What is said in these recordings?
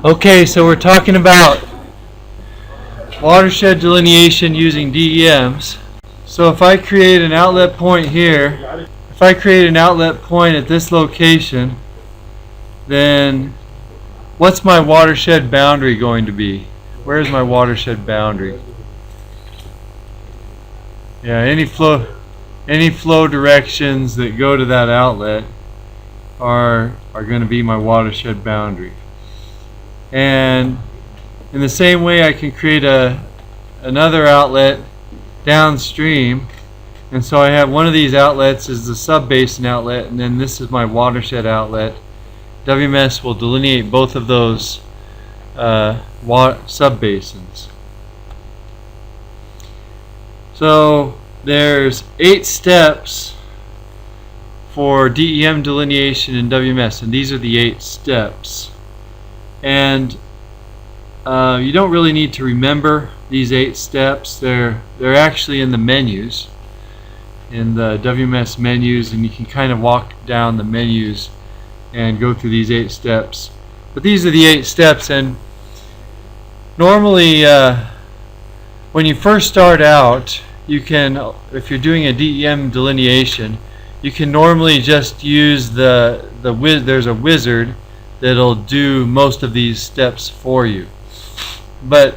Okay, so we're talking about watershed delineation using DEMs. So if I create an outlet point here, if I create an outlet point at this location, then what's my watershed boundary going to be? Where's my watershed boundary? Yeah, any flow directions that go to that outlet are going to be my watershed boundary. And in the same way, I can create another outlet downstream, and so I have one of these outlets is the sub-basin outlet, and then this is my watershed outlet. WMS will delineate both of those sub-basins. So there's 8 steps for DEM delineation in WMS, and these are the 8 steps. And you don't really need to remember these 8 steps. They're actually in the menus, in the WMS menus, and you can kind of walk down the menus and go through these 8 steps. But these are the 8 steps, and normally when you first start out, you can, if you're doing a DEM delineation, you can normally just use there's a wizard that'll do most of these steps for you. But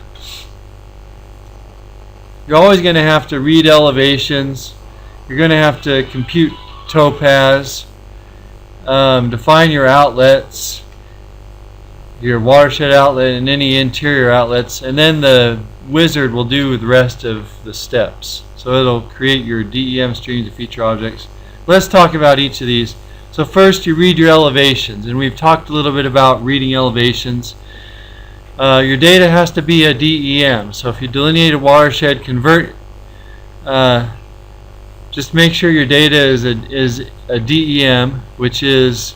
you're always going to have to read elevations. You're going to have to compute topaz, define your outlets, your watershed outlet and any interior outlets, and then the wizard will do the rest of the steps. So it'll create your DEM streams of feature objects. Let's talk about each of these. So first, you read your elevations, and we've talked a little bit about reading elevations. Your data has to be a DEM. So if you delineate a watershed, just make sure your data is a DEM, which is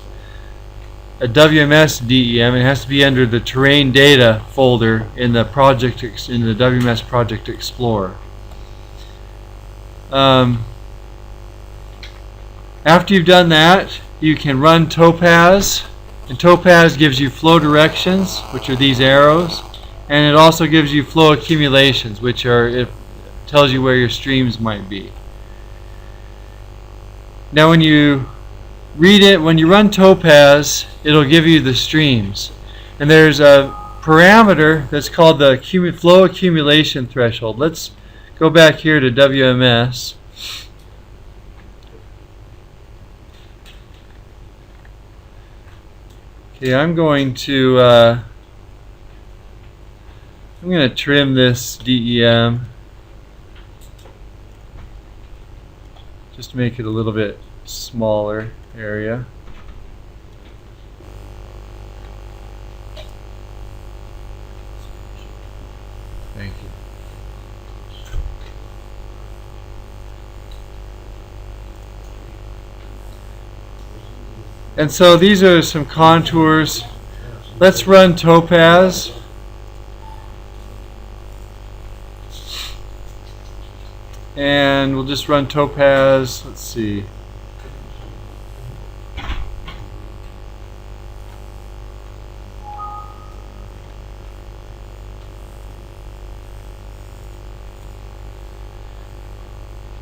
a WMS DEM. It has to be under the terrain data folder in the WMS Project Explorer. After you've done that, you can run topaz, and topaz gives you flow directions, which are these arrows, and it also gives you flow accumulations, which it tells you where your streams might be. Now when you run topaz, it'll give you the streams, and there's a parameter that's called the flow accumulation threshold. Let's go back here to WMS. Okay, I'm going to trim this DEM just to make it a little bit smaller area. Thank you. And so these are some contours. Let's run topaz. And we'll just run topaz. Let's see.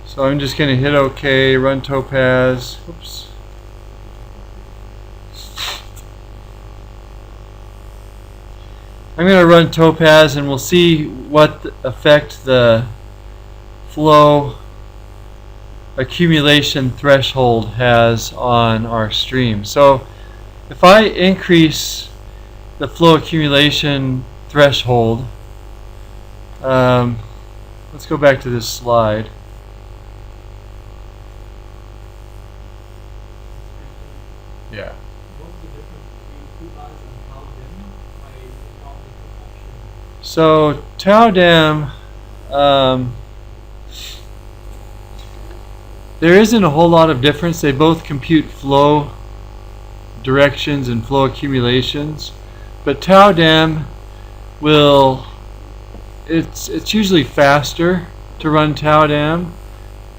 So I'm just going to hit OK, run topaz. Oops. I'm going to run topaz, and we'll see what effect the flow accumulation threshold has on our stream. So if I increase the flow accumulation threshold, let's go back to this slide. Yeah. So tau DEM, there isn't a whole lot of difference. They both compute flow directions and flow accumulations, but tau DEM it's usually faster to run tau DEM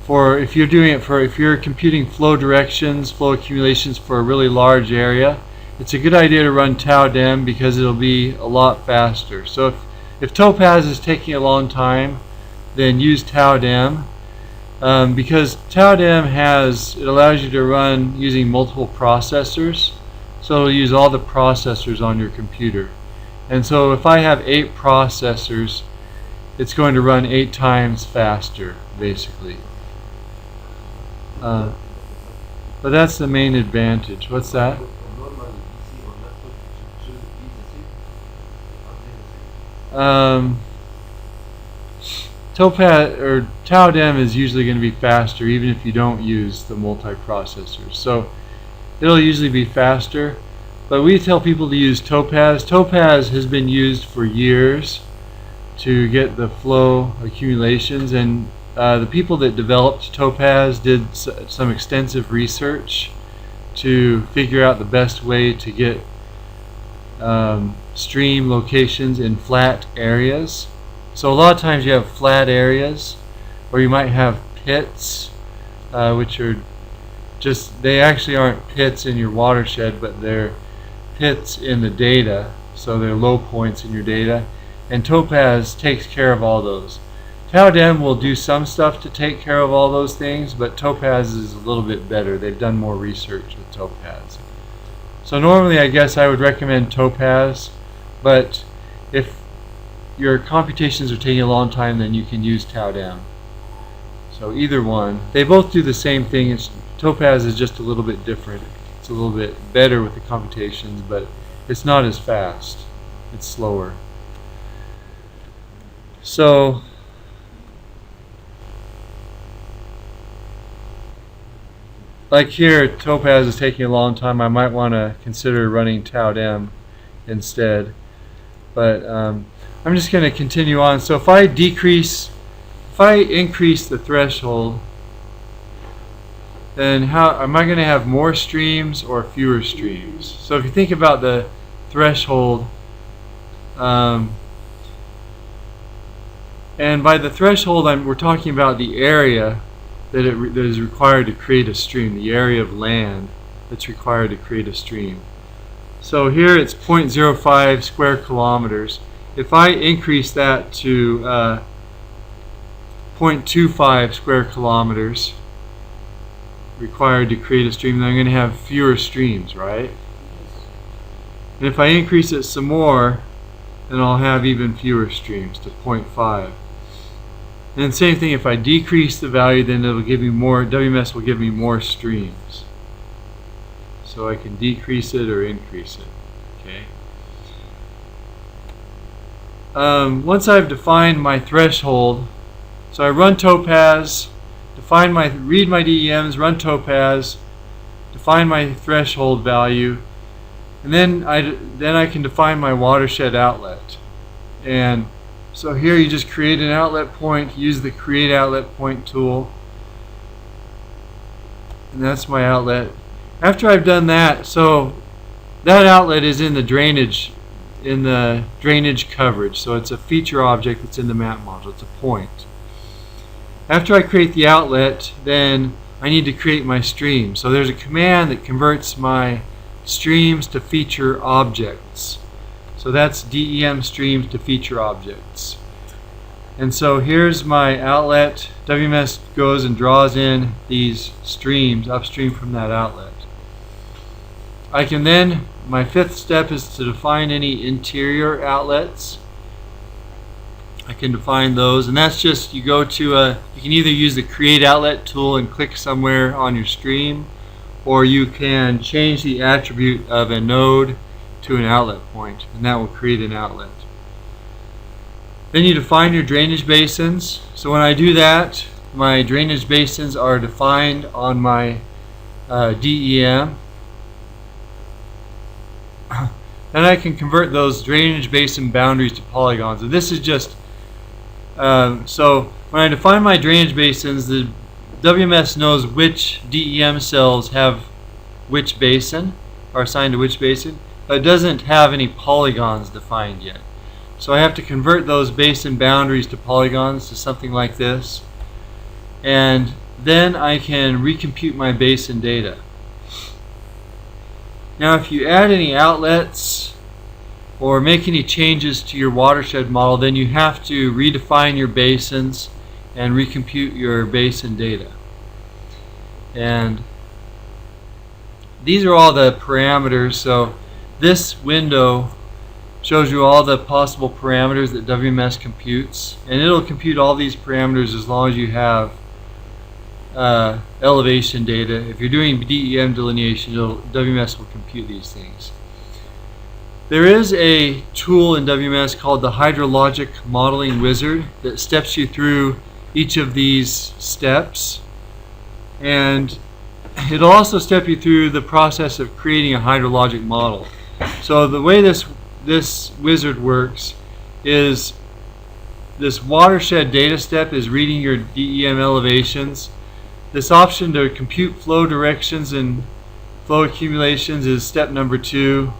if you're computing flow directions, flow accumulations for a really large area. it's a good idea to run DEM because it'll be a lot faster. So if Topaz is taking a long time, then use DEM. Because DEM it allows you to run using multiple processors, so it'll use all the processors on your computer. And so if I have 8 processors, it's going to run 8 times faster, basically. But that's the main advantage. What's that? Topaz or DEM is usually going to be faster even if you don't use the multiprocessors. So it'll usually be faster, but we tell people to use Topaz. Topaz has been used for years to get the flow accumulations, and the people that developed Topaz did some extensive research to figure out the best way to get stream locations in flat areas. So a lot of times you have flat areas, or you might have pits, which are just, they actually aren't pits in your watershed, but they're pits in the data, so they're low points in your data, and Topaz takes care of all those. DEM will do some stuff to take care of all those things, but Topaz is a little bit better. They've done more research with Topaz. So normally I guess I would recommend Topaz, but if your computations are taking a long time, then you can use DEM. So either one. They both do the same thing. Topaz is just a little bit different. It's a little bit better with the computations, but it's not as fast. It's slower. So like here, Topaz is taking a long time. I might want to consider running DEM instead. But I'm just going to continue on. So if I increase the threshold, then how am I going to have more streams or fewer streams? So if you think about the threshold, and by the threshold we're talking about the area that is required to create a stream, the area of land that's required to create a stream. So here it's 0.05 square kilometers. If I increase that to 0.25 square kilometers required to create a stream, then I'm going to have fewer streams, right? And if I increase it some more, then I'll have even fewer streams, to 0.5. And same thing, if I decrease the value, then it'll give me more, WMS will give me more streams. So I can decrease it or increase it. Okay. Once I've defined my threshold, so I run Topaz, read my DEMs, run Topaz, define my threshold value, and then I can define my watershed outlet. And so here you just create an outlet point, use the create outlet point tool, and that's my outlet. After I've done that, so that outlet is in the drainage coverage, so it's a feature object that's in the map module. It's a point. After I create the outlet, then I need to create my stream. So there's a command that converts my streams to feature objects. So that's DEM streams to feature objects. And so here's my outlet. WMS goes and draws in these streams upstream from that outlet. I can then, my fifth step is to define any interior outlets. I can define those, and that's just, you go to you can either use the create outlet tool and click somewhere on your stream, or you can change the attribute of a node to an outlet point, and that will create an outlet. Then you define your drainage basins. So when I do that, my drainage basins are defined on my DEM. Then I can convert those drainage basin boundaries to polygons. And this is just, so when I define my drainage basins, the WMS knows which DEM cells have which basin, are assigned to which basin, but it doesn't have any polygons defined yet. So I have to convert those basin boundaries to polygons, to something like this, and then I can recompute my basin data. Now if you add any outlets or make any changes to your watershed model, then you have to redefine your basins and recompute your basin data. And these are all the parameters. So this window shows you all the possible parameters that WMS computes, and it'll compute all these parameters as long as you have elevation data. If you're doing DEM delineation, WMS will compute these things. There is a tool in WMS called the Hydrologic Modeling Wizard that steps you through each of these steps, and it'll also step you through the process of creating a hydrologic model. So the way this wizard works is this watershed data step is reading your DEM elevations. This option to compute flow directions and flow accumulations is step number 2.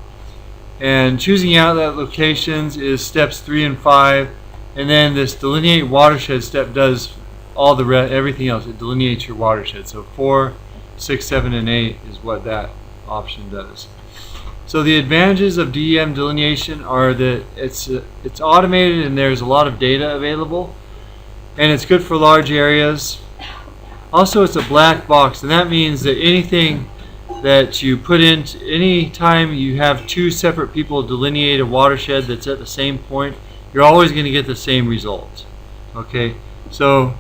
And choosing outlet locations is steps 3 and 5. And then this delineate watershed step does all the everything else. It delineates your watershed. So 4, 6, 7, and 8 is what that option does. So the advantages of DEM delineation are that it's automated and there's a lot of data available, and it's good for large areas. Also, it's a black box, and that means that anything that you put in, any time you have 2 separate people delineate a watershed that's at the same point, you're always going to get the same result. Okay, so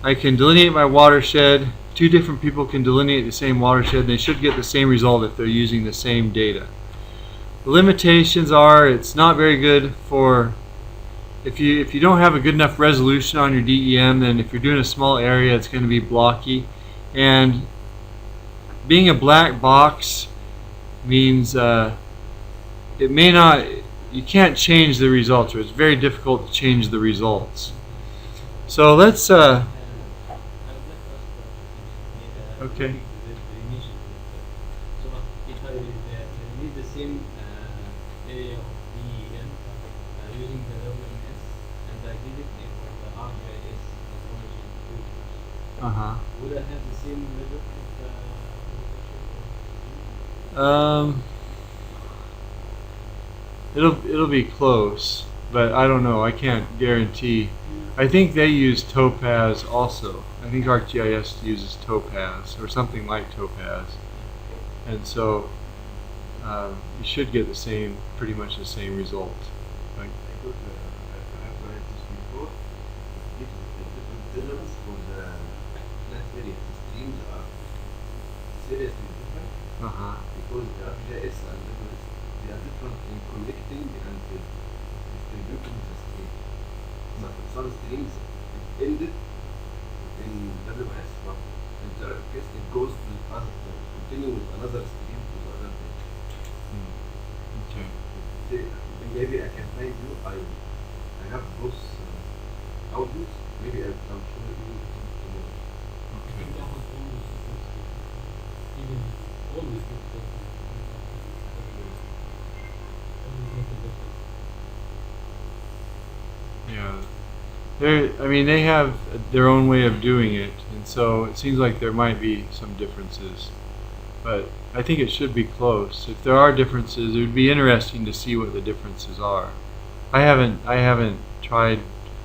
I can delineate my watershed. 2 different people can delineate the same watershed. They should get the same result if they're using the same data. The limitations are it's not very good for if you don't have a good enough resolution on your DEM. Then if you're doing a small area, it's going to be blocky. And being a black box means it may not. You can't change the results, or it's very difficult to change the results. So let's. Okay. So if I need the same area of DEM using the WMS, and I did it for the ArcGIS methodology, would I have the same result of It'll be close, but I don't know. I can't guarantee. I think they use Topaz also. I think ArcGIS uses Topaz or something like Topaz, and so you should get the same, pretty much the same result. Right? I have read this before. The different for the flat area streams are seriously different because the ArcGIS and they are different in collecting and distributing the stream. So some streams ended in WMS, but in the case it goes to continue with another stream to the other page. Okay. Maybe I can find you. I have both audios. Maybe I'll show you tomorrow. Okay. even always Yeah. I mean, they have their own way of doing it, and so it seems like there might be some differences. But I think it should be close. If there are differences, it would be interesting to see what the differences are. I haven't tried.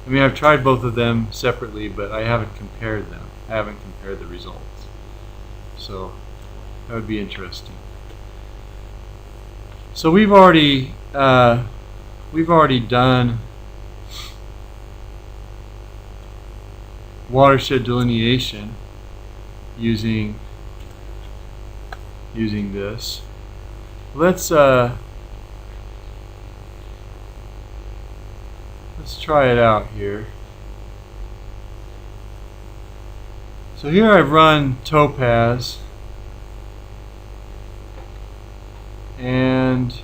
I mean, I've tried both of them separately, but I haven't compared them. I haven't compared the results. So that would be interesting. So we've already done watershed delineation using this. Let's try it out here. So here I've run Topaz, and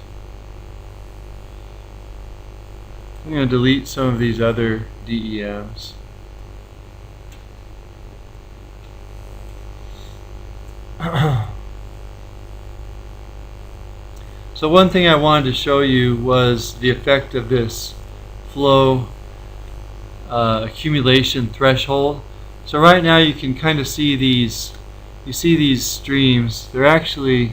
I'm going to delete some of these other DEMs. So one thing I wanted to show you was the effect of this flow accumulation threshold. So right now you can kind of see these. You see these streams. They're actually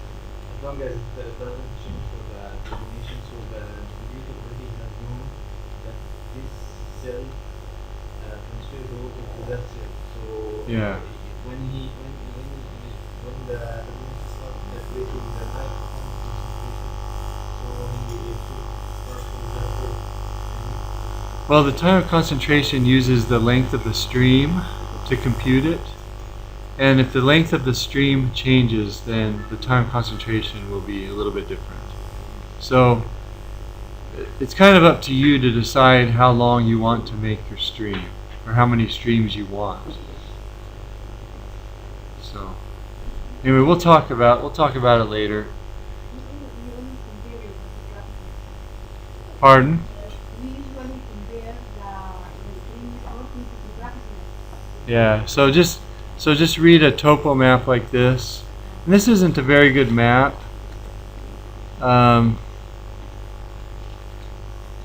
long as it doesn't change for the delineation, so the computer already has known that this cell transfers the water to that cell. So Yeah. when the delineation starts calculating the night concentration, so he should start from that way. Well, the time of concentration uses the length of the stream to compute it. And if the length of the stream changes, then the time concentration will be a little bit different. So it's kind of up to you to decide how long you want to make your stream, or how many streams you want. So anyway, we'll talk about it later. Pardon? Yeah, so just read a topo map like this. And this isn't a very good map. But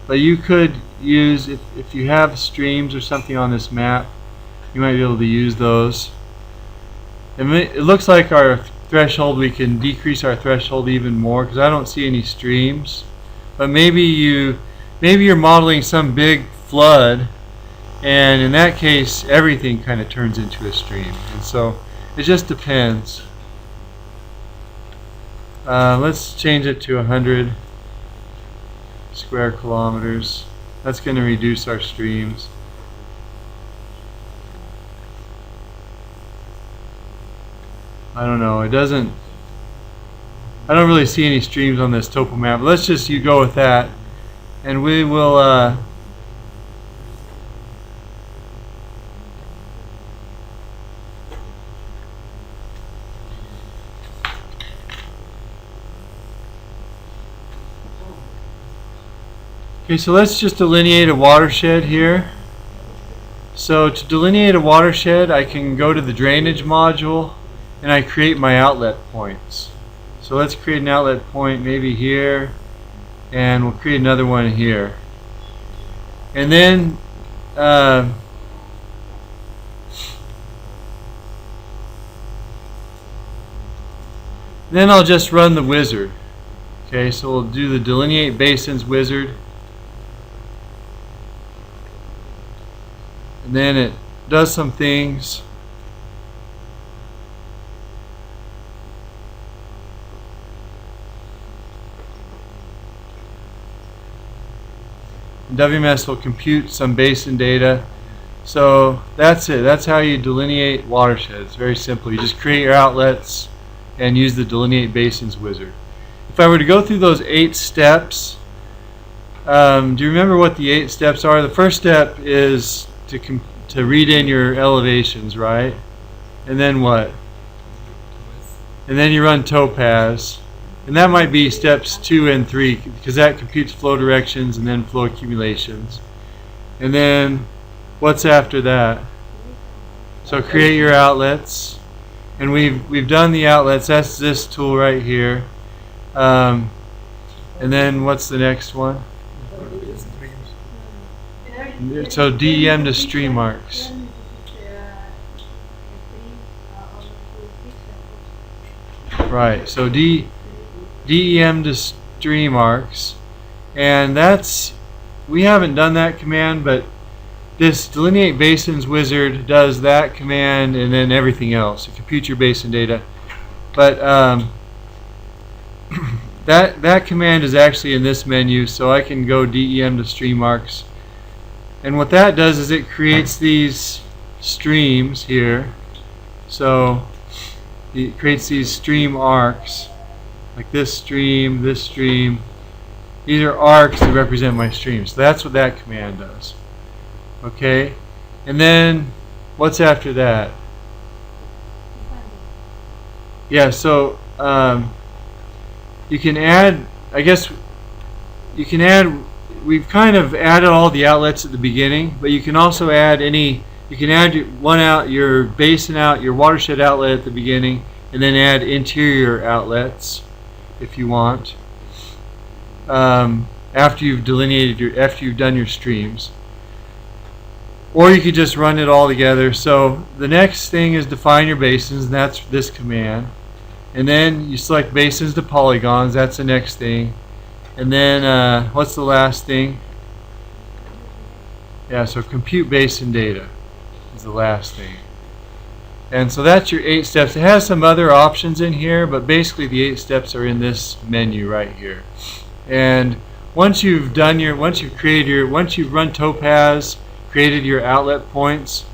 you could use, if you have streams or something on this map, you might be able to use those. It looks like our threshold, we can decrease our threshold even more because I don't see any streams. But maybe you're modeling some big flood, and in that case everything kind of turns into a stream. And so it just depends. Let's change it to 100 square kilometers. That's going to reduce our streams. I don't know, I don't really see any streams on this topo map. Let's just go with that, and we will okay, so let's just delineate a watershed here. So to delineate a watershed, I can go to the drainage module and I create my outlet points. So let's create an outlet point maybe here, and we'll create another one here. And then I'll just run the wizard. Okay, so we'll do the delineate basins wizard. And then it does some things. WMS will compute some basin data. So that's it. That's how you delineate watersheds. It's very simple. You just create your outlets and use the delineate basins wizard. If I were to go through those 8 steps, do you remember what the 8 steps are? The first step is to read in your elevations, right? And then what? And then you run topaz. And that might be steps 2 and 3, because that computes flow directions and then flow accumulations. And then what's after that? So create your outlets. And we've done the outlets. That's this tool right here. And then what's the next one? So DEM to stream arcs. Right. So DEM to stream arcs, and we haven't done that command, but this delineate basins wizard does that command and then everything else. It computes your basin data, but that command is actually in this menu, so I can go DEM to stream arcs, and what that does is it creates these streams here. So it creates these stream arcs. Like this stream, this stream. These are arcs that represent my streams. So that's what that command does. Okay? And then, what's after that? Yeah, so you can add, I guess, we've kind of added all the outlets at the beginning, but you can also add you can add your basin out, your watershed outlet at the beginning, and then add interior outlets if you want, after you've done your streams, or you could just run it all together. So the next thing is define your basins, and that's this command, And then you select basins to polygons. That's the next thing. And then what's the last thing? Yeah, so compute basin data is the last thing. And so that's your 8 steps. It has some other options in here, but basically the 8 steps are in this menu right here. And once you've run Topaz, created your outlet points,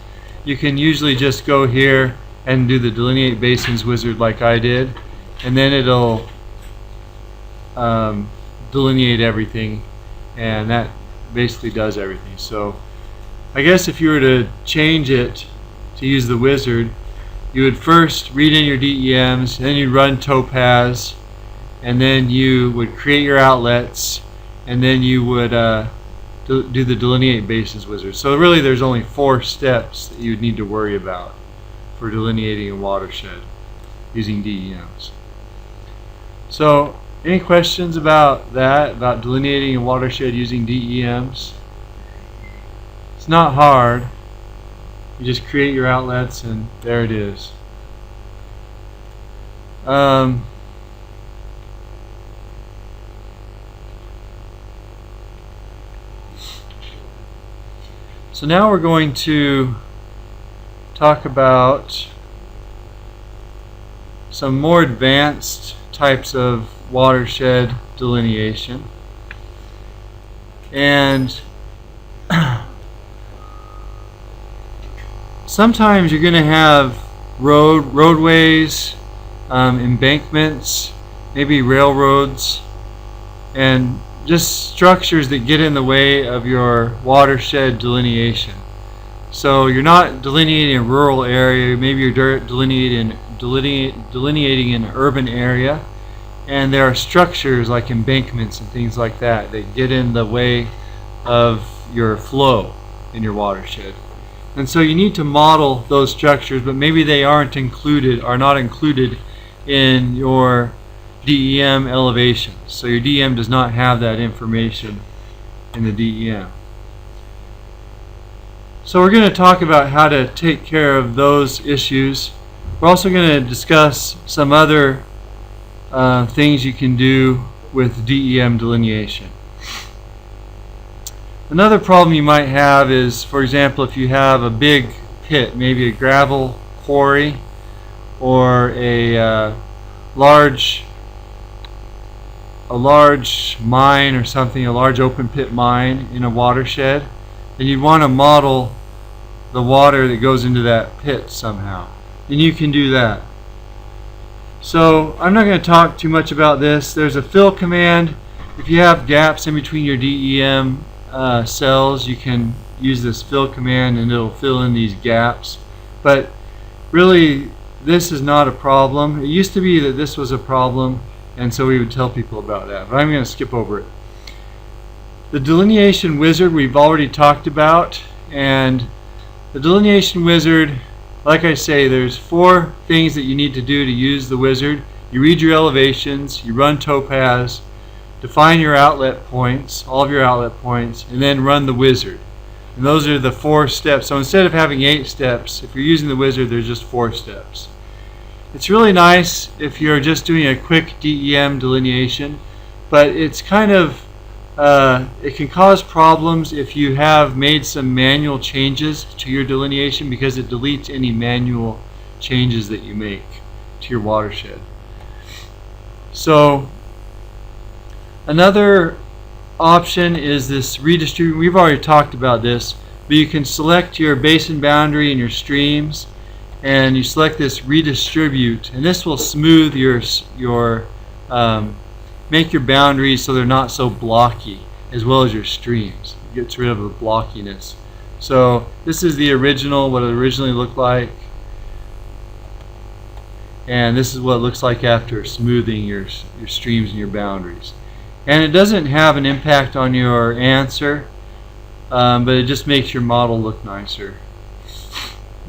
you can usually just go here and do the delineate basins wizard like I did, and then it'll delineate everything, and that basically does everything. So I guess if you were to change it to use the wizard, you would first read in your DEMs, then you'd run Topaz, and then you would create your outlets, and then you would do the delineate basins wizard. So really there's only 4 steps that you'd need to worry about for delineating a watershed using DEMs. So any questions about that, about delineating a watershed using DEMs? It's not hard. You just create your outlets and there it is. So now we're going to talk about some more advanced types of watershed delineation. And sometimes you're going to have roadways, embankments, maybe railroads, and just structures that get in the way of your watershed delineation. So you're not delineating a rural area, maybe you're delineating an urban area, and there are structures like embankments and things like that that get in the way of your flow in your watershed. And so you need to model those structures, but maybe they are not included in your DEM elevations. So your DEM does not have that information in the DEM. So we're going to talk about how to take care of those issues. We're also going to discuss some other things you can do with DEM delineation. Another problem you might have is, for example, if you have a big pit, maybe a gravel quarry or a large mine or something, a large open pit mine in a watershed, then you'd want to model the water that goes into that pit somehow. And you can do that. So I'm not going to talk too much about this. There's a fill command. If you have gaps in between your DEM cells, you can use this fill command and it'll fill in these gaps. But really, this is not a problem. It used to be that this was a problem, and so we would tell people about that. But I'm going to skip over it. The delineation wizard we've already talked about, and the delineation wizard, like I say, there's 4 things that you need to do to use the wizard. You read your elevations, you run Topaz, define your outlet points, all of your outlet points, and then run the wizard. And those are the 4 steps. So instead of having 8 steps, if you're using the wizard, there's just 4 steps. It's really nice if you're just doing a quick DEM delineation, but it's kind of it can cause problems if you have made some manual changes to your delineation, because it deletes any manual changes that you make to your watershed. So another option is this redistribute. We've already talked about this, but you can select your basin boundary and your streams, and you select this redistribute, and this will smooth your make your boundaries so they're not so blocky, as well as your streams. It gets rid of the blockiness. So this is the original, what it originally looked like, and this is what it looks like after smoothing your streams and your boundaries. And it doesn't have an impact on your answer, but it just makes your model look nicer.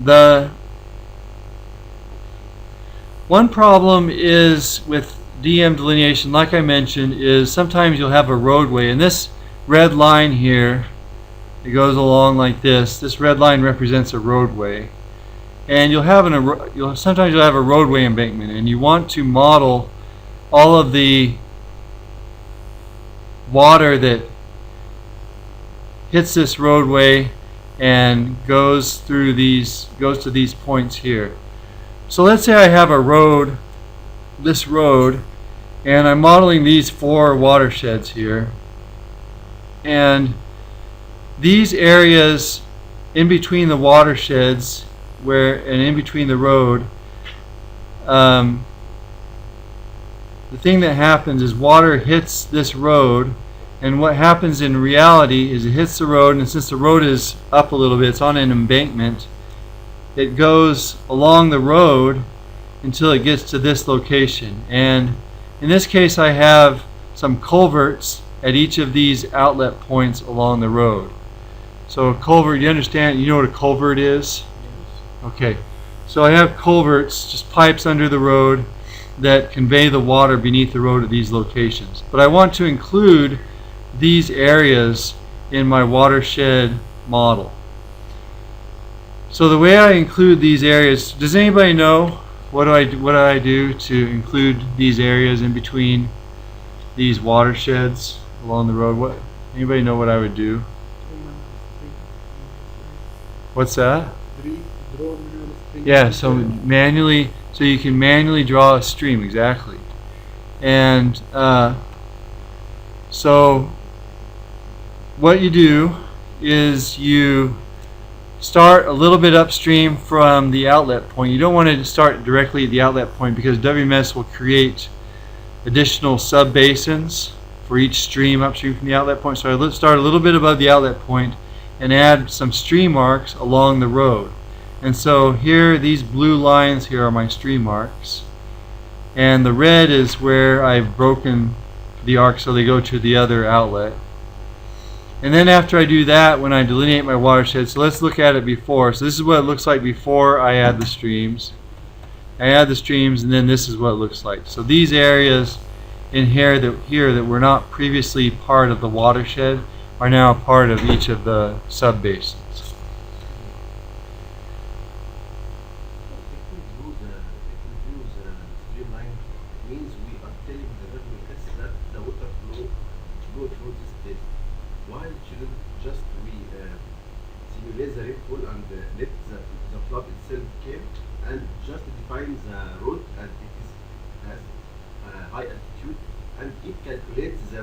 The one problem is with DEM delineation, like I mentioned, is sometimes you'll have a roadway, and this red line here, it goes along like this. This red line represents a roadway, and sometimes you'll have a roadway embankment, and you want to model all of the water that hits this roadway and goes to these points here. So let's say I have a road, this road, and I'm modeling these 4 watersheds here, and these areas in between the watersheds and in between the road, the thing that happens is water hits this road, and what happens in reality is it hits the road, and since the road is up a little bit, it's on an embankment, it goes along the road until it gets to this location. And in this case I have some culverts at each of these outlet points along the road. So a culvert, you know what a culvert is? Okay, so I have culverts, just pipes under the road that convey the water beneath the road at these locations. But I want to include these areas in my watershed model. So the way I include these areas, does anybody know what do I do to include these areas in between these watersheds along the road? Anybody know what I would do? What's that? Yeah, so you can manually draw a stream, exactly. And so what you do is you start a little bit upstream from the outlet point. You don't want to start directly at the outlet point because WMS will create additional sub-basins for each stream upstream from the outlet point. So I start a little bit above the outlet point and add some stream arcs along the road. And so here, these blue lines here are my stream arcs, and the red is where I've broken the arc so they go to the other outlet. And then after I do that, when I delineate my watershed, so let's look at it before. So this is what it looks like before I add the streams. I add the streams, and then this is what it looks like. So these areas in here that were not previously part of the watershed are now a part of each of the sub-basins. Simulate the rainfall and let the flood itself came and just define the road, and it has high altitude, and it calculates the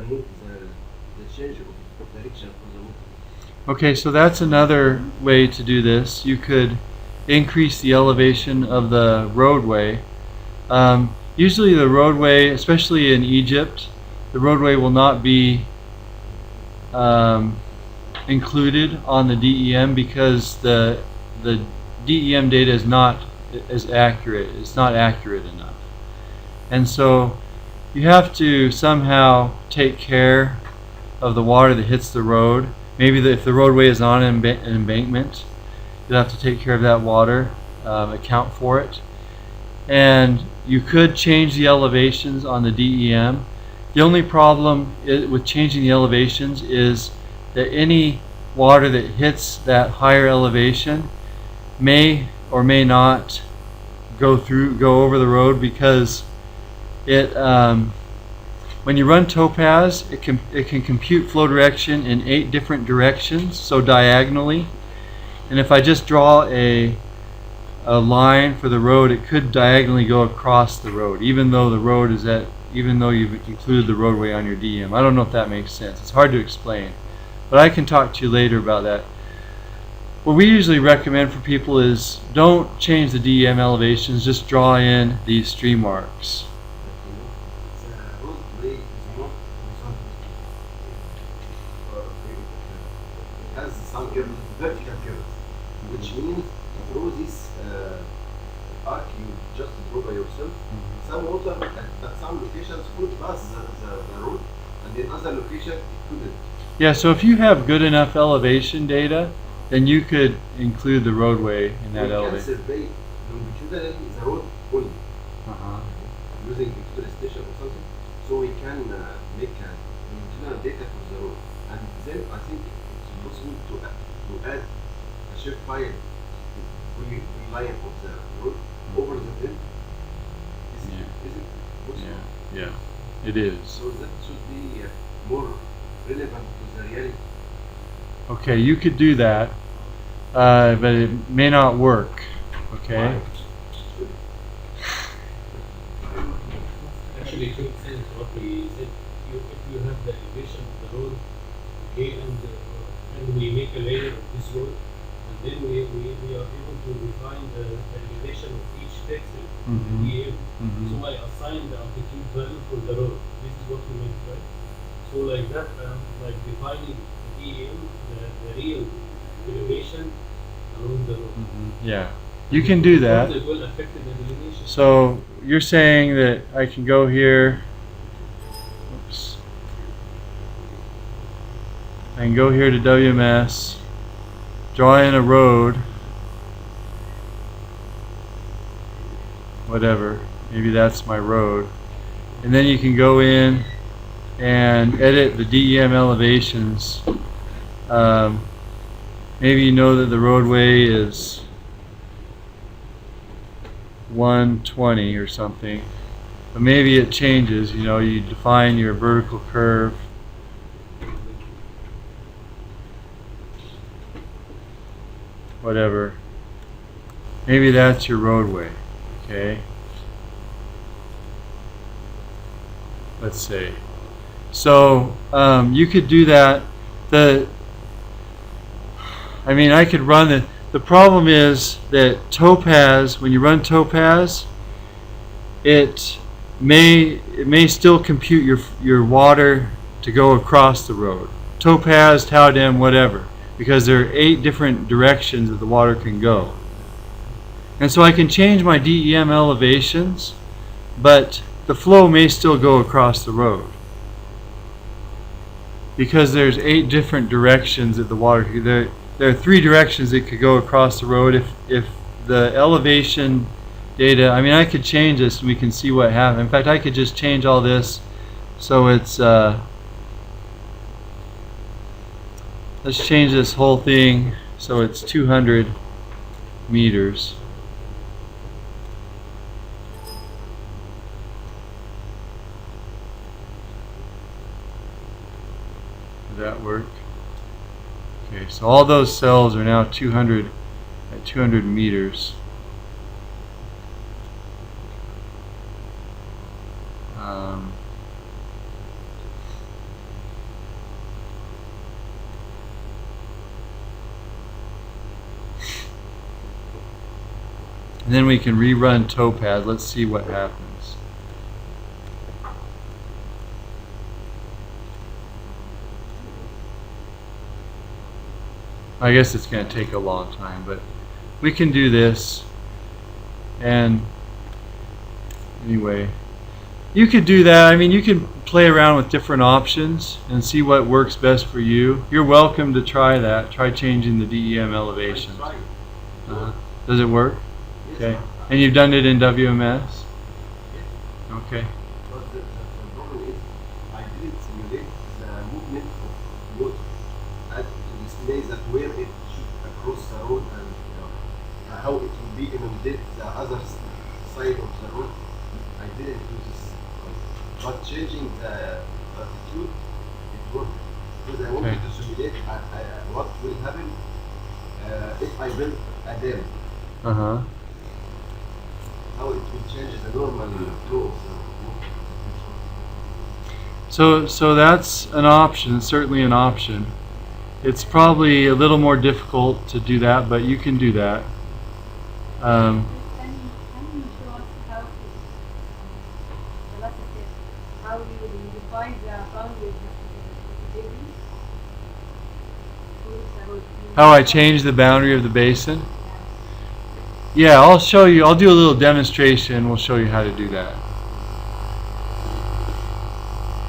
change of direction of the movement. Okay, so that's another way to do this. You could increase the elevation of the roadway. Usually the roadway, especially in Egypt, the roadway will not be included on the DEM because the DEM data is not as accurate. It's not accurate enough. And so you have to somehow take care of the water that hits the road. Maybe if the roadway is on an embankment, you'll have to take care of that water, account for it. And you could change the elevations on the DEM. The only problem with changing the elevations is that any water that hits that higher elevation may or may not go over the road, because when you run Topaz, it can compute flow direction in 8 different directions, so diagonally. And if I just draw a line for the road, it could diagonally go across the road, even though you've included the roadway on your DEM. I don't know if that makes sense. It's hard to explain, but I can talk to you later about that. What we usually recommend for people is don't change the DEM elevations, just draw in these stream arcs. The roadway is not it has some curves, vertical curves, which means through this arc you just draw by yourself. Some water at some locations could pass the road, and in other locations it couldn't. Yeah, so if you have good enough elevation data, then you could include the roadway in that elevation. We can survey longitudinally the road only using a station or something, so we can make a longitudinal data for the road, and then I think it's possible to add a shape file with line of Yeah, it is. So that should be more relevant to the reality. Okay, you could do that, but it may not work. Okay. Actually, it makes sense what we said. If you have the elevation of the road, okay, and we make a layer of this road, and then we are able to define the elevation of each pixel in Mhm. the DEM. Mhm. So I assign the altitude value for the road. This is what we meant, right? So like that, like defining the DEM, the real elevation along the road. Yeah, you can do Of course, that. it will affect the delineation. So you're saying that I can go here. Oops. I can go here to WMS, draw in a road, whatever, maybe that's my road, and then you can go in and edit the DEM elevations. Maybe you know that the roadway is 120 or something, but maybe it changes. You know, you define your vertical curve. Whatever. Maybe that's your roadway. Okay. Let's say. So you could do that. I mean, I could run it. The problem is that Topaz, when you run Topaz, it may still compute your water to go across the road. Topaz, DEM, whatever, because there are 8 different directions that the water can go. And so I can change my DEM elevations, but the flow may still go across the road, because there's 8 different directions that the water could, there are 3 directions it could go across the road. If the elevation data, I mean, I could change this and we can see what happens. In fact, I could just change all this so it's let's change this whole thing so it's 200 meters. Does that work? Okay, so all those cells are now 200 at 200 meters. And then we can rerun Topaz. Let's see what happens. I guess it's going to take a long time, but we can do this. And anyway, you could do that. I mean, you can play around with different options and see what works best for you. You're welcome to try that. Try changing the DEM elevations. Does it work? Okay. And you've done it in WMS? Okay. But the problem is, I didn't simulate the movement of water to display that where it should cross the road and how it will be inundate the other side of the road. I didn't do this. But changing the altitude, it worked. Because I wanted to simulate what will happen if I build a dam. Uh-huh. How it will change the normal flow of the water. So that's an option, certainly an option. It's probably a little more difficult to do that, but you can do that. Can you show us how the last step, how you define the boundary of the basin? How I change the boundary of the basin? Yeah, I'll show you. I'll do a little demonstration. We'll show you how to do that.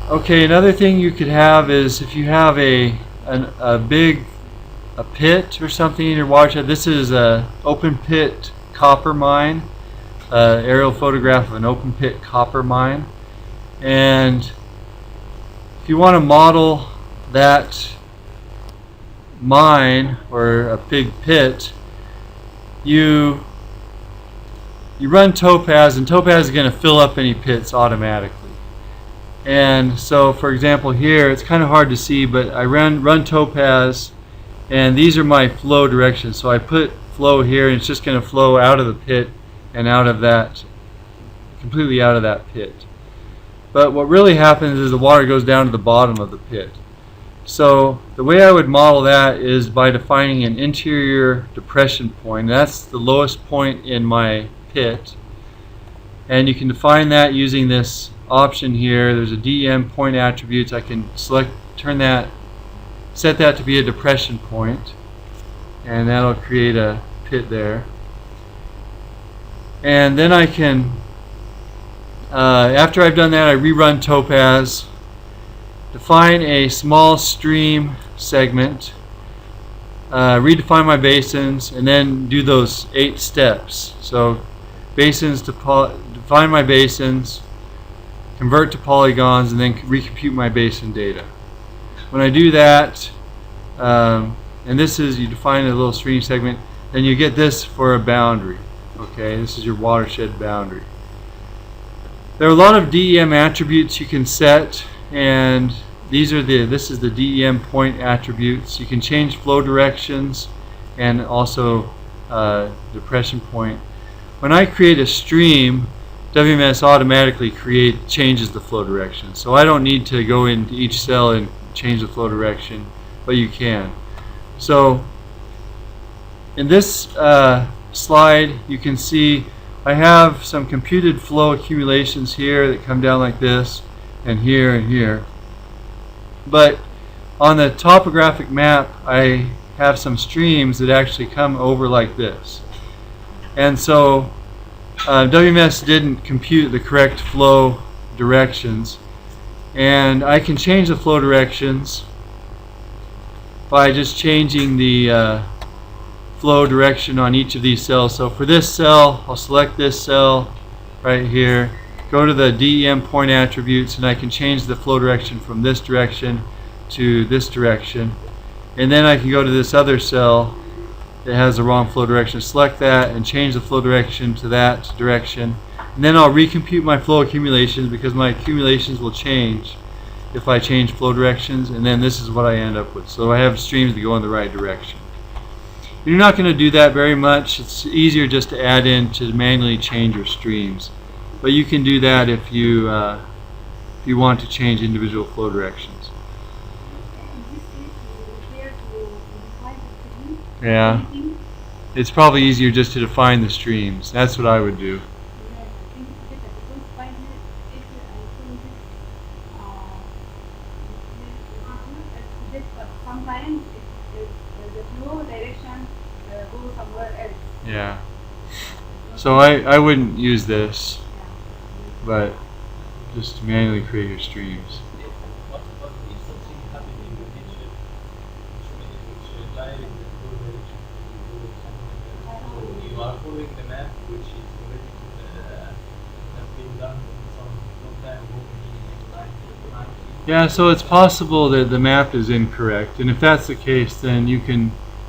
Okay, another thing you could have is if you have a pit or something in your watershed. This is a open pit copper mine, aerial photograph of an open pit copper mine. And if you want to model that mine or a big pit, you run Topaz, and Topaz is going to fill up any pits automatically. And so, for example, here it's kind of hard to see, but I run topaz, and these are my flow directions. So I put flow here, and it's just going to flow out of the pit and out of that, completely out of that pit. But what really happens is the water goes down to the bottom of the pit. So the way I would model that is by defining an interior depression point. That's the lowest point in my pit. And you can define that using this option here. There's a DEM point attributes. I can select, set that to be a depression point, and that'll create a pit there. And then I can, after I've done that, I rerun topaz, define a small stream segment, redefine my basins, and then do those 8 steps. So basins, define my basins, convert to polygons, and then recompute my basin data. When I do that, and this is, you define a little stream segment, then you get this for a boundary. Okay, this is your watershed boundary. There are a lot of DEM attributes you can set, and this is the DEM point attributes. You can change flow directions and also depression point. When I create a stream, WMS automatically changes the flow direction. So I don't need to go into each cell and change the flow direction, but you can. So in this slide, you can see I have some computed flow accumulations here that come down like this, and here and here. But on the topographic map, I have some streams that actually come over like this. And so WMS didn't compute the correct flow directions, and I can change the flow directions by just changing the flow direction on each of these cells. So for this cell, I'll select this cell right here, go to the DEM point attributes, and I can change the flow direction from this direction to this direction. And then I can go to this other cell that has the wrong flow direction, select that and change the flow direction to that direction. And then I'll recompute my flow accumulations, because my accumulations will change if I change flow directions, and then this is what I end up with. So I have streams that go in the right direction. You're not going to do that very much. It's easier just to add in to manually change your streams. But you can do that if you want to change individual flow directions. Yeah, it's probably easier just to define the streams. That's what I would do. Sometimes the flow direction goes somewhere else. Yeah. So I wouldn't use this, but just to manually create your streams. What if something happened in the picture which directing the flow direction to something like that? So you are following the map which is already has been done some long time ago, maybe 1990. Yeah, so it's possible that the map is incorrect, and if that's the case, then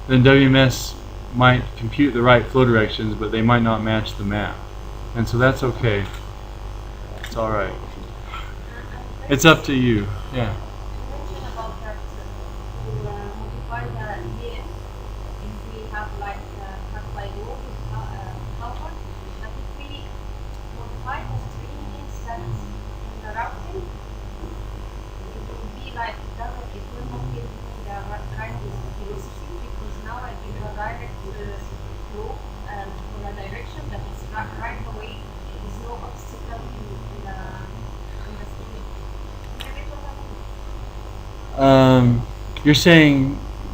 then WMS might compute the right flow directions, but they might not match the map, and so that's okay. It's all right. It's up to you. Yeah. Mention about that to modify the DEM, if we have like road with power, but if we modify the stream instance in the routing, it will be like it will not give me the right velocity, because now I give a direct flow for a direction that is right away. There is no obstacle in the stream.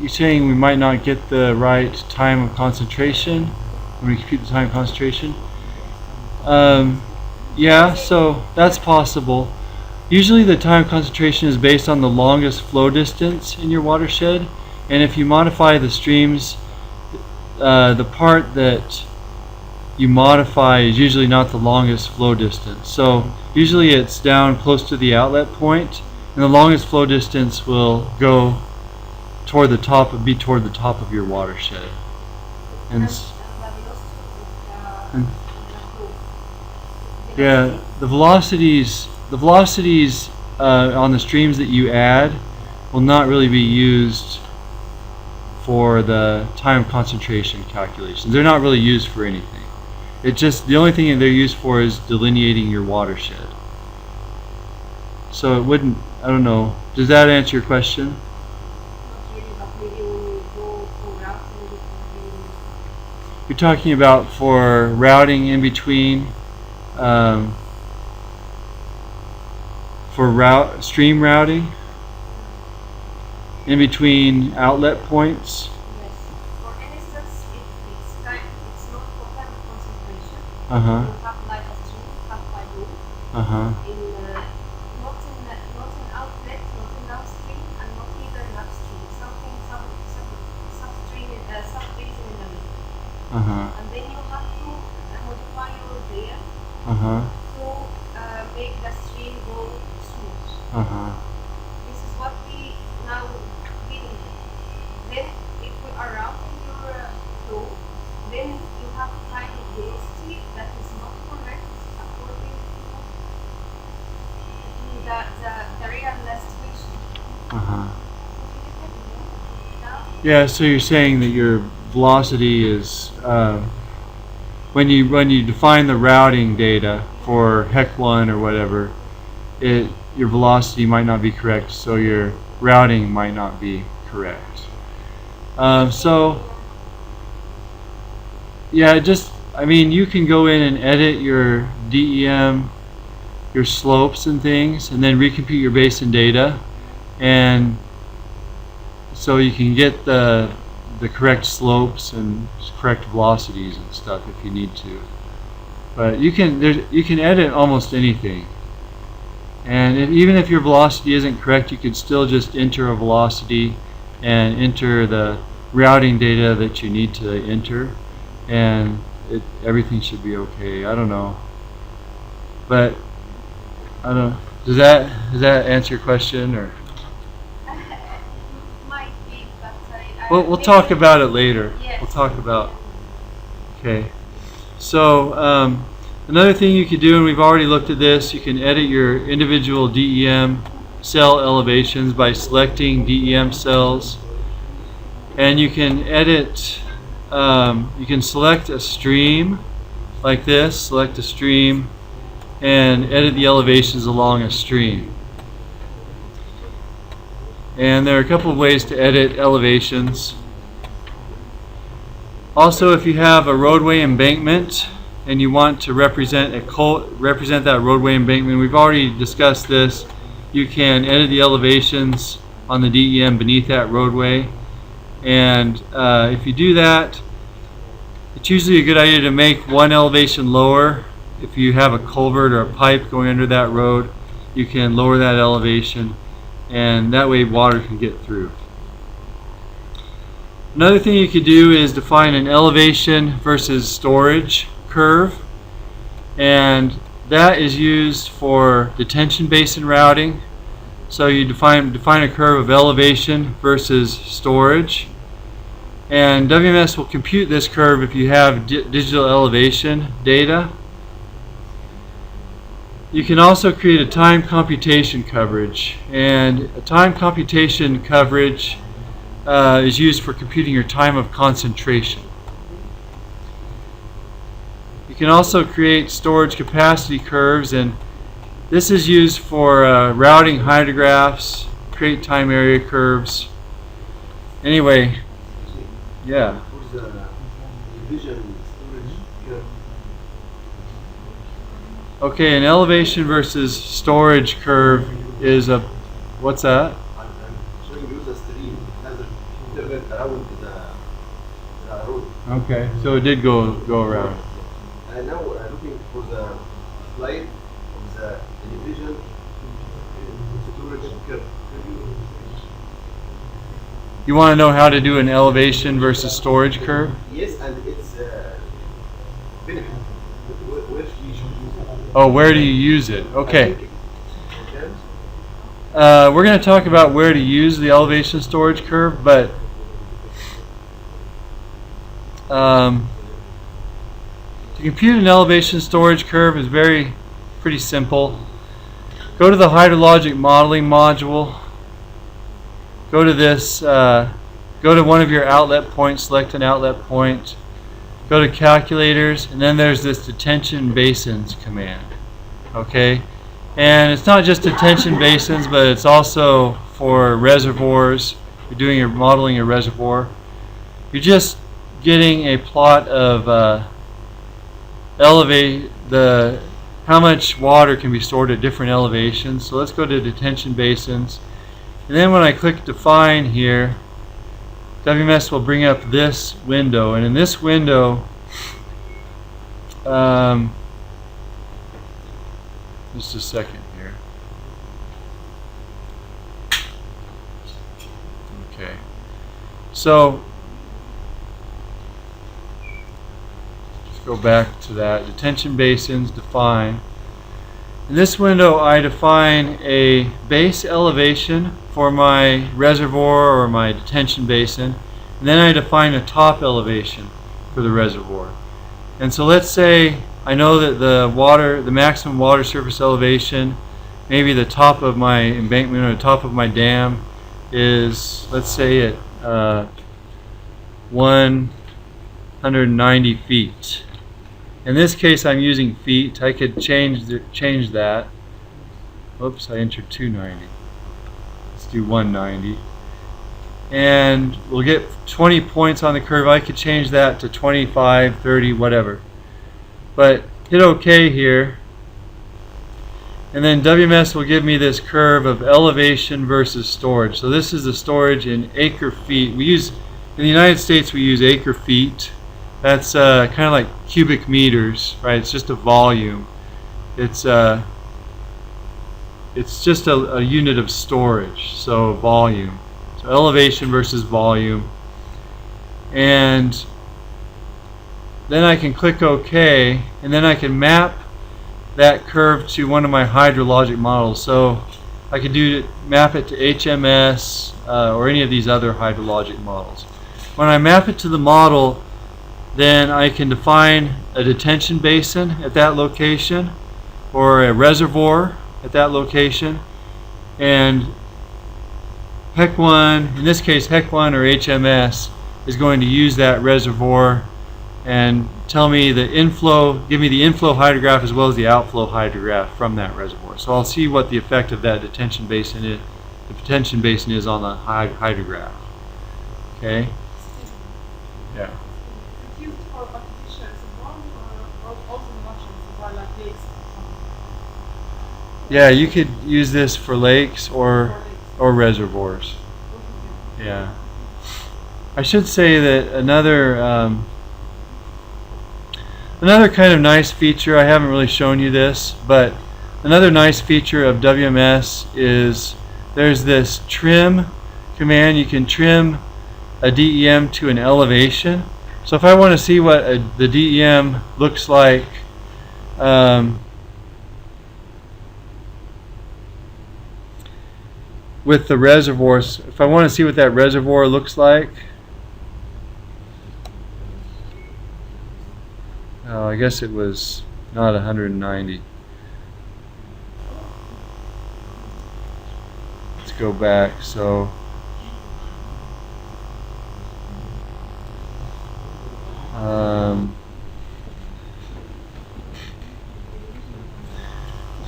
You're saying we might not get the right time of concentration when we compute the time of concentration. Yeah, so that's possible. Usually the time of concentration is based on the longest flow distance in your watershed, and if you modify the streams, the part that you modify is usually not the longest flow distance. So usually it's down close to the outlet point, and the longest flow distance will go toward the top of your watershed. And yeah, the velocities on the streams that you add will not really be used for the time of concentration calculations. They're not really used for anything. It just, the only thing that they're used for is delineating your watershed. So it wouldn't, I don't know, does that answer your question? Not really, but maybe when you go for routing, it will be You're talking about for routing in between, for stream routing in between outlet points. yes. For instance, if it's time, it's not for time of concentration. Uh-huh. You have like a stream cut by rule. Uh-huh. Not in outlet, not in downstream, and not even in upstream. Something substream, sub-basin in the middle. Uh-huh. And then you have to modify your layer Uh-huh. to make the stream go smooth. Uh-huh. This is what we now dealing with. Then, if we are routing your flow, then you have a kind of velocity that is not correct according to the real situation. Uh-huh. Now, Yeah, so you're saying that your velocity is when you define the routing data for HEC1 or whatever, your velocity might not be correct, so your routing might not be correct. So yeah, I mean, you can go in and edit your DEM, your slopes and things, and then recompute your basin data, and so you can get the correct slopes and correct velocities and stuff if you need to. But you can edit almost anything, and even if your velocity isn't correct, you could still just enter a velocity and enter the routing data that you need to enter, and everything should be okay. I don't know, but I don't. Does that answer your question, or? might be, but We'll talk about it later. Yes. We'll talk about. Okay. So another thing you could do, and we've already looked at this, you can edit your individual DEM cell elevations by selecting DEM cells, and you can edit. You can select a stream like this. Select a stream, and edit the elevations along a stream. And there are a couple of ways to edit elevations. Also, if you have a roadway embankment and you want to represent that roadway embankment, we've already discussed this. You can edit the elevations on the DEM beneath that roadway, and if you do that, it's usually a good idea to make one elevation lower. If you have a culvert or a pipe going under that road, you can lower that elevation, and that way water can get through. Another thing you could do is define an elevation versus storage curve, and that is used for detention basin routing. So you define a curve of elevation versus storage, and WMS will compute this curve if you have digital elevation data. You can also create a time computation coverage, and a time computation coverage is used for computing your time of concentration. You can also create storage capacity curves, and this is used for routing hydrographs, create time area curves. Anyway, yeah. For the division storage curve, Okay, an elevation versus storage curve is a, what's that? I'm showing you the stream. It has a interval around the road. Okay, so it did go around. And now we're looking for the slide of the division storage curve. You want to know how to do an elevation versus storage curve? Yes, and its benefit. Where we should use it. Oh, where do you use it? Okay. I think it depends. We're going to talk about where to use the elevation storage curve, but to compute an elevation storage curve is pretty simple. go to the hydrologic modeling module. Go to this, go to one of your outlet points, select an outlet point, go to calculators, and then there's this detention basins command. Okay? And it's not just detention basins, but it's also for reservoirs. You're doing your modeling a reservoir. You're just getting a plot of how much water can be stored at different elevations. So let's go to detention basins. And then when I click define here, WMS will bring up this window. And in this window, just a second here. Okay. So let's go back to that. Detention basins, define. In this window, I define a base elevation for my reservoir or my detention basin, and then I define a top elevation for the reservoir. And so let's say I know that the maximum water surface elevation, maybe the top of my embankment or the top of my dam is, let's say at 190 feet. In this case, I'm using feet. I could change that. Oops, I entered 290. Let's do 190. And we'll get 20 points on the curve. I could change that to 25, 30, whatever. But hit OK here. And then WMS will give me this curve of elevation versus storage. So this is the storage in acre feet. In the United States, we use acre feet. That's kind of like cubic meters, right? It's just a volume. It's just a unit of storage, so volume. So elevation versus volume. And then I can click OK, and then I can map that curve to one of my hydrologic models. So I could map it to HMS or any of these other hydrologic models. When I map it to the model, then I can define a detention basin at that location or a reservoir at that location, and HEC1, in this case HEC1 or HMS, is going to use that reservoir and tell me the inflow, give me the inflow hydrograph as well as the outflow hydrograph from that reservoir. So I'll see what the effect of that detention basin is, on the hydrograph. Okay? Yeah. Yeah, you could use this for lakes or reservoirs. Yeah. I should say that another kind of nice feature, I haven't really shown you this, but another nice feature of WMS is there's this trim command. You can trim a DEM to an elevation. So if I want to see what the DEM looks like with the reservoirs, if I want to see what that reservoir looks like, I guess it was not 190. Let's go back. So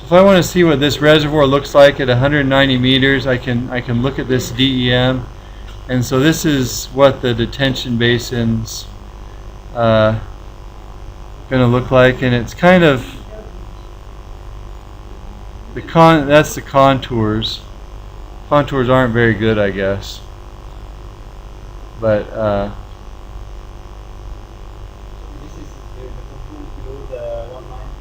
if I want to see what this reservoir looks like at 190 meters, I can look at this DEM, and so this is what the detention basin's going to look like, and it's kind of that's the contours. Contours aren't very good, I guess, but This is the contour below the 190.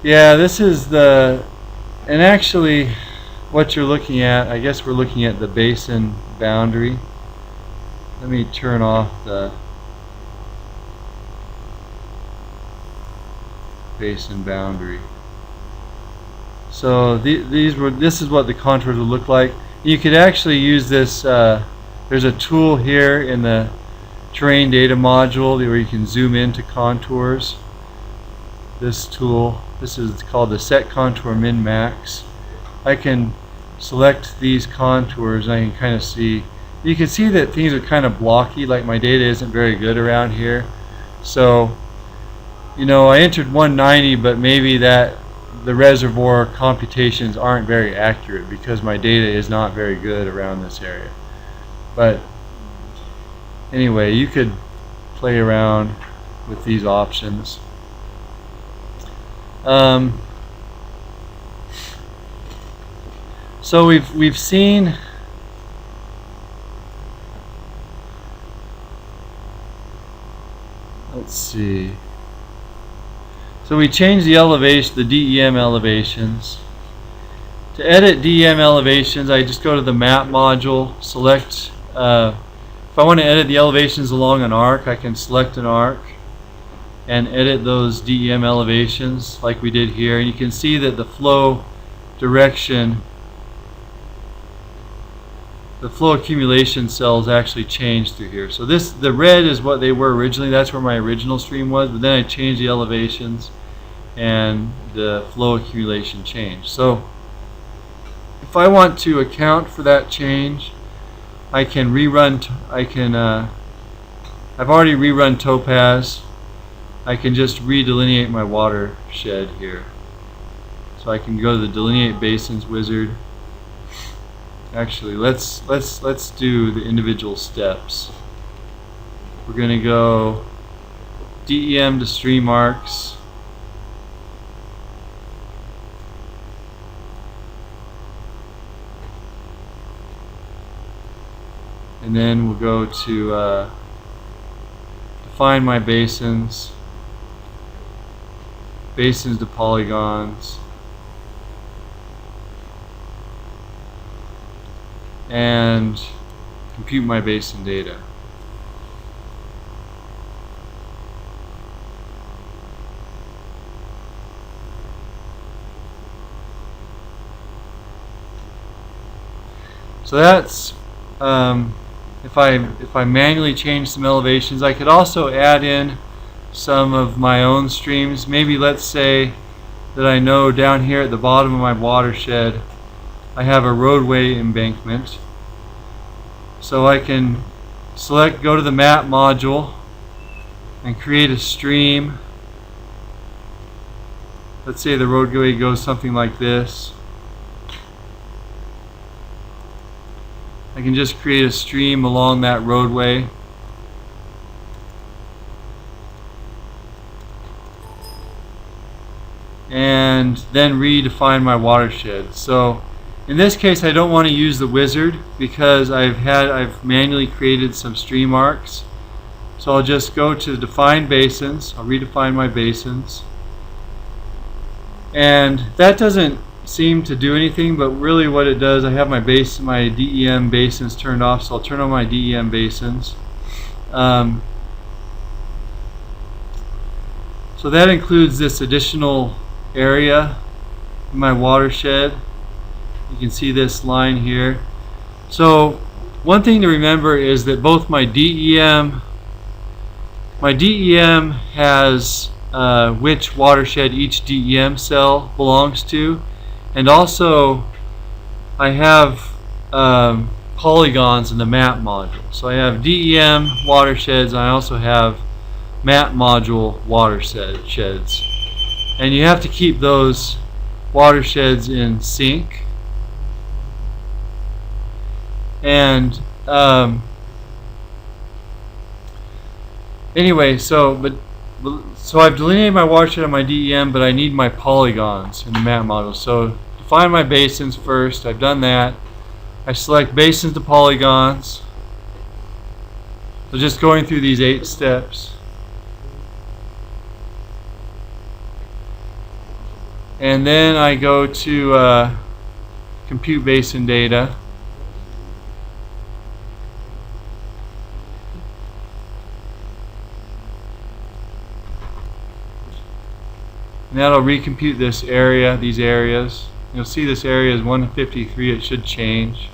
yeah, this is and actually what you're looking at, I guess we're looking at the basin boundary. Let me turn off the basin boundary. So this is what the contours would look like. You could actually use this, there's a tool here in the terrain data module where you can zoom into contours. this tool. This is called the Set Contour Min Max. I can select these contours and I can kind of see. You can see that things are kind of blocky, like my data isn't very good around here. So, you know, I entered 190, but maybe that the reservoir computations aren't very accurate because my data is not very good around this area. But anyway, you could play around with these options. So we've seen let's see. So we changed the elevation, the DEM elevations. To edit DEM elevations, I just go to the map module, select, if I want to edit the elevations along an arc, I can select an arc and edit those DEM elevations like we did here. And you can see that the flow direction, the flow accumulation cells actually changed through here. So this, the red is what they were originally. That's where my original stream was, but then I changed the elevations and the flow accumulation changed. So if I want to account for that change, I can rerun, I've already rerun Topaz. I can just redelineate my watershed here. So I can go to the Delineate Basins wizard. Actually, let's do the individual steps. We're going to go DEM to stream arcs. And then we'll go to define my basins, basins to polygons, and compute my basin data. So that's if I manually change some elevations. I could also add in some of my own streams. Maybe let's say that I know down here at the bottom of my watershed I have a roadway embankment. So I can select, go to the map module and create a stream. Let's say the roadway goes something like this. I can just create a stream along that roadway. And then redefine my watershed. So in this case I don't want to use the wizard because I've manually created some stream arcs. So I'll just go to define basins. I'll redefine my basins. And that doesn't seem to do anything, but really what it does, I have my DEM basins turned off, so I'll turn on my DEM basins. So that includes this additional area in my watershed. You can see this line here. So one thing to remember is that both my DEM has which watershed each DEM cell belongs to, and also I have polygons in the map module. So I have DEM watersheds, and I also have map module watersheds. And you have to keep those watersheds in sync. And anyway, so I've delineated my watershed on my DEM, but I need my polygons in the map model. So define my basins first. I've done that. I select basins to polygons. So just going through these 8 steps. And then I go to compute basin data. And that'll recompute this area, these areas. You'll see this area is 153. It should change.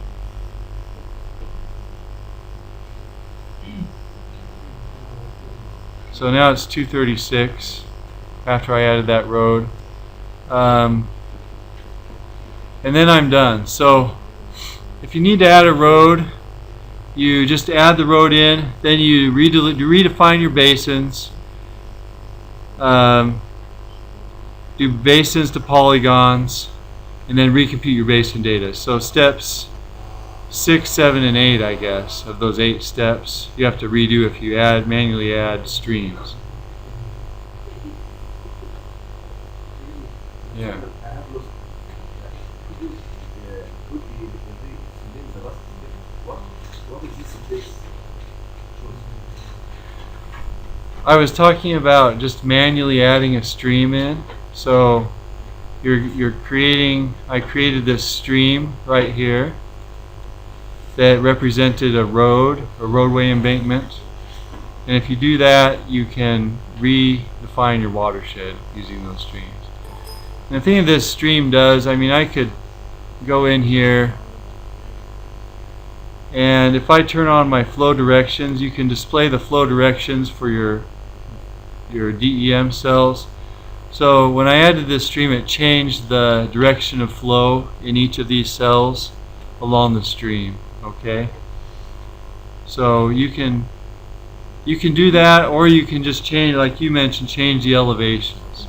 So now it's 236. after I added that road. And then I'm done. So if you need to add a road, you just add the road in, then you redefine your basins, do basins to polygons, and then recompute your basin data. So steps 6, 7, and 8, I guess, of those 8 steps, you have to redo if you manually add streams. Yeah. I have lost. Could you could be name the last step? What is this base? I was talking about just manually adding a stream in. So you're creating, I created this stream right here that represented a road, a roadway embankment. And if you do that, you can redefine your watershed using those streams. And the thing this stream does, I mean, I could go in here, and if I turn on my flow directions, you can display the flow directions for your DEM cells. So when I added this stream, it changed the direction of flow in each of these cells along the stream. Okay, so you can do that, or you can just change, like you mentioned, change the elevations.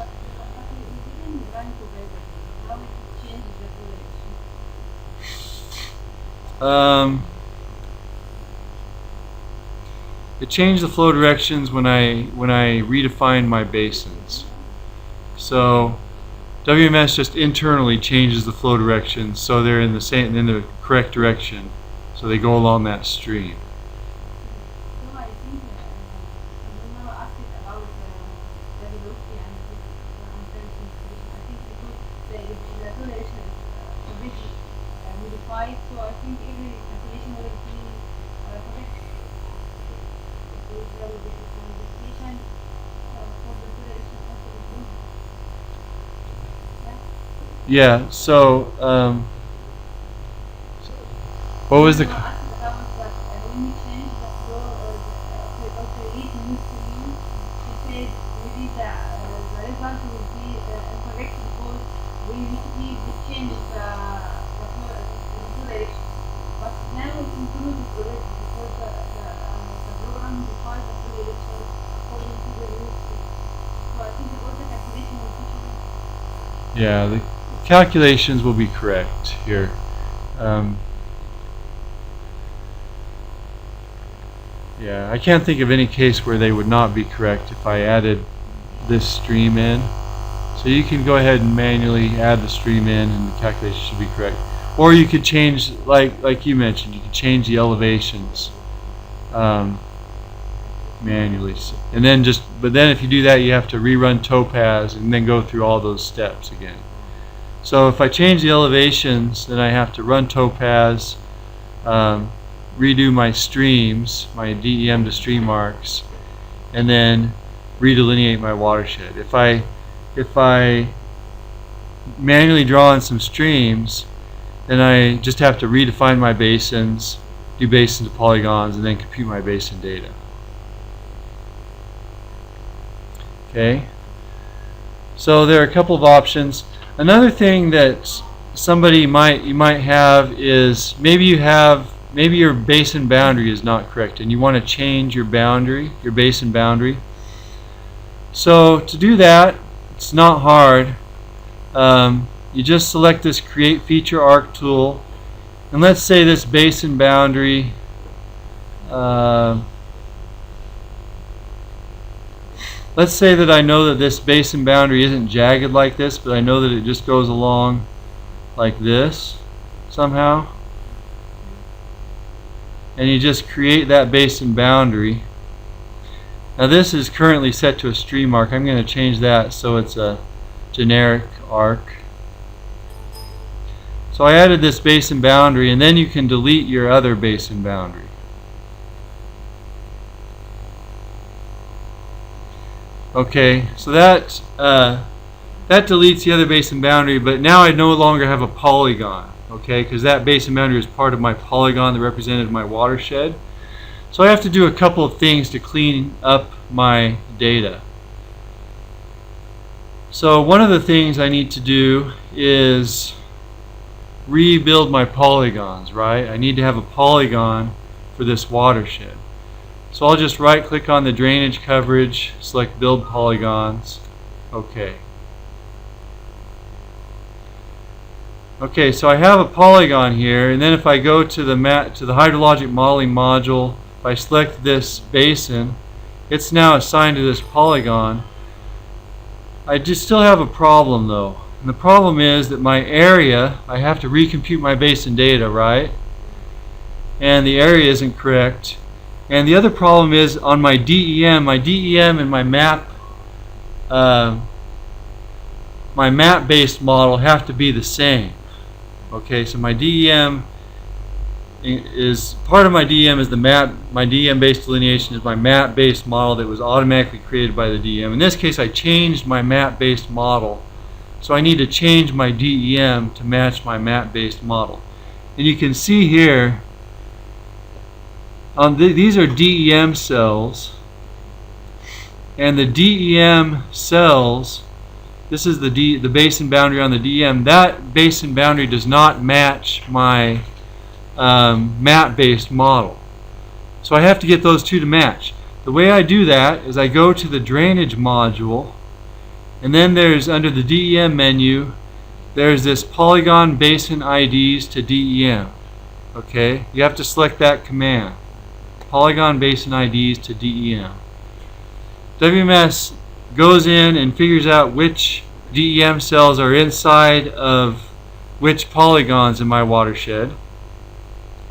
It changed the flow directions when I redefined my basins. So WMS just internally changes the flow directions so they're in the correct direction. So they go along that stream. So I think when I asked it about the velocity and I think because the toleration is already modified, so I think every calculation will be correct. Because there will be some modification for the toleration also improved. Yeah. So what was the? When we changed the flow, Dr. Reed moved to me, she said maybe the result will be incorrect because we changed the flow direction. But now it's included already because the program defines the flow direction according to the rules. So I think all the calculation will be correct. Yeah, the calculations will be correct here. Yeah, I can't think of any case where they would not be correct if I added this stream in. So you can go ahead and manually add the stream in and the calculation should be correct. Or you could change, like you mentioned, you could change the elevations manually. And then but then if you do that, you have to rerun Topaz and then go through all those steps again. So if I change the elevations, then I have to run Topaz, redo my streams, my DEM to stream marks, and then redelineate my watershed. If I manually draw in some streams, then I just have to redefine my basins, do basins to polygons, and then compute my basin data. Okay, so there are a couple of options. Another thing that you might have is maybe your basin boundary is not correct and you want to change your basin boundary. So to do that, it's not hard. You just select this Create Feature Arc tool, and let's say this basin boundary let's say that I know that this basin boundary isn't jagged like this, but I know that it just goes along like this somehow. And you just create that basin boundary. Now this is currently set to a stream arc. I'm going to change that so it's a generic arc. So I added this basin boundary, and then you can delete your other basin boundary. Okay, so that deletes the other basin boundary, but now I no longer have a polygon. Okay, because that basin boundary is part of my polygon that represented my watershed. So I have to do a couple of things to clean up my data. So one of the things I need to do is rebuild my polygons, right? I need to have a polygon for this watershed. So I'll just right click on the drainage coverage, select build polygons. Okay. Okay, so I have a polygon here, and then if I go to the hydrologic modeling module, if I select this basin, it's now assigned to this polygon. I just still have a problem though. And the problem is that my area, I have to recompute my basin data, right? And the area isn't correct. And the other problem is on my DEM and my map-based model have to be the same. Okay, so my DEM is, part of my DEM is my DEM-based delineation is my map-based model that was automatically created by the DEM. In this case, I changed my map-based model. So I need to change my DEM to match my map-based model. And you can see here, these are DEM cells. And the DEM cells, this is the basin boundary on the DEM. That basin boundary does not match my map-based model. So I have to get those two to match. The way I do that is I go to the drainage module, and then there's, under the DEM menu, there's this polygon basin IDs to DEM. Okay, you have to select that command, polygon basin IDs to DEM. WMS goes in and figures out which DEM cells are inside of which polygons in my watershed,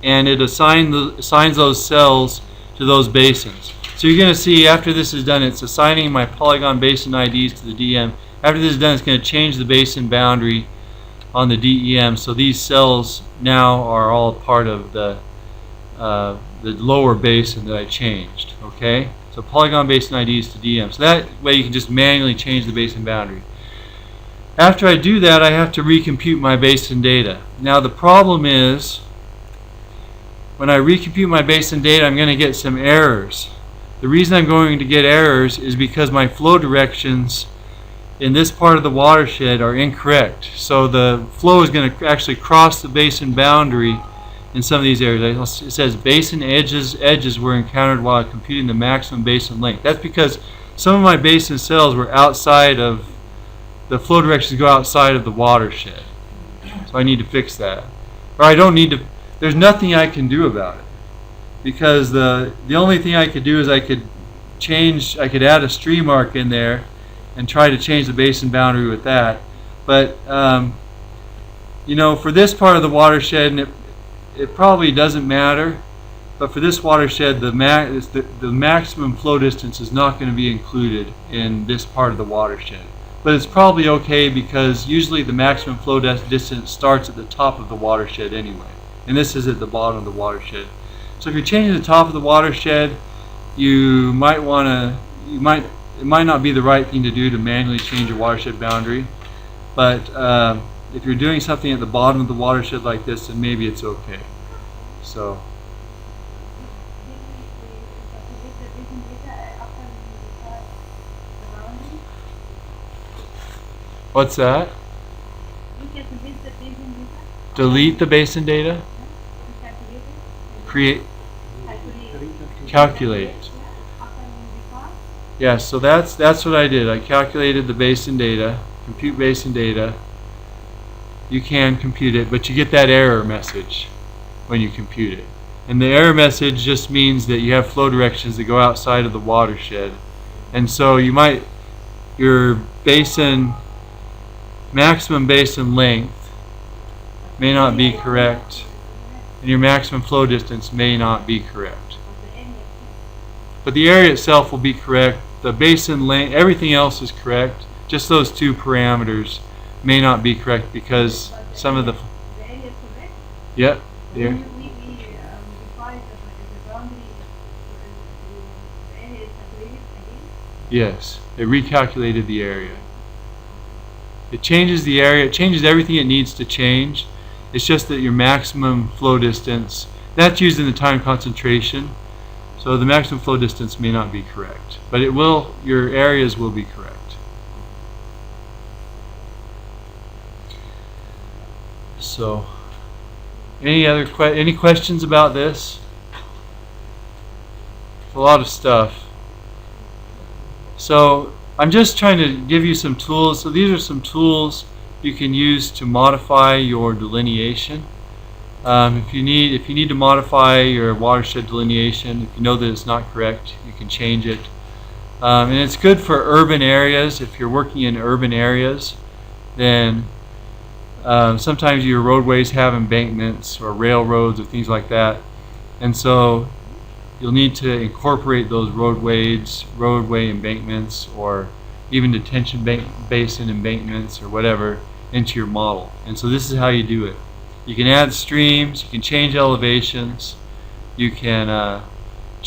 and it assigns those cells to those basins. So you're going to see after this is done, it's assigning my polygon basin IDs to the DEM. After this is done, it's going to change the basin boundary on the DEM. So these cells now are all part of the lower basin that I changed. Okay, so polygon basin IDs to DEM. So that way you can just manually change the basin boundary. After I do that, I have to recompute my basin data. Now the problem is, when I recompute my basin data, I'm going to get some errors. The reason I'm going to get errors is because my flow directions in this part of the watershed are incorrect. So the flow is going to actually cross the basin boundary in some of these areas. It says basin edges were encountered while computing the maximum basin length. That's because some of my basin cells were outside of, the flow directions go outside of the watershed. So I need to fix that. Or I don't need to, there's nothing I can do about it. Because the only thing I could do is I could add a stream arc in there and try to change the basin boundary with that. But you know, for this part of the watershed, and it probably doesn't matter, but for this watershed, the maximum flow distance is not going to be included in this part of the watershed. But it's probably okay, because usually the maximum flow distance starts at the top of the watershed anyway, and this is at the bottom of the watershed. So if you're changing the top of the watershed, you might want to, it might not be the right thing to do to manually change your watershed boundary. But if you're doing something at the bottom of the watershed like this, then maybe it's okay. So. What's that? Delete the basin data? Create, calculate. Yeah, so that's what I did. I calculated the basin data, compute basin data. You can compute it, but you get that error message when you compute it. And the error message just means that you have flow directions that go outside of the watershed. And so you might, your basin, maximum basin length may not be correct, and your maximum flow distance may not be correct. But the area itself will be correct. The basin length, everything else is correct. Just those two parameters may not be correct because some of the... Yep, there. Yes, it recalculated the area. It changes the area, it changes everything it needs to change. It's just that your maximum flow distance, that's used in the time concentration. So the maximum flow distance may not be correct, but it will, your areas will be correct. So, any questions about this? It's a lot of stuff. So I'm just trying to give you some tools. So these are some tools you can use to modify your delineation. If you need to modify your watershed delineation, if you know that it's not correct, you can change it. And it's good for urban areas. If you're working in urban areas, then sometimes your roadways have embankments or railroads or things like that, and so you'll need to incorporate those roadway embankments, or even detention basin embankments or whatever into your model. And so this is how you do it. You can add streams, you can change elevations, you can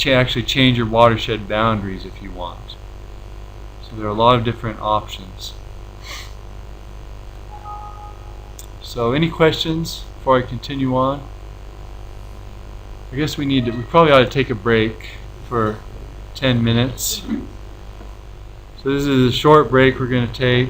actually change your watershed boundaries if you want. So there are a lot of different options. So any questions before I continue on? I guess we probably ought to take a break for 10 minutes. So this is a short break we're going to take.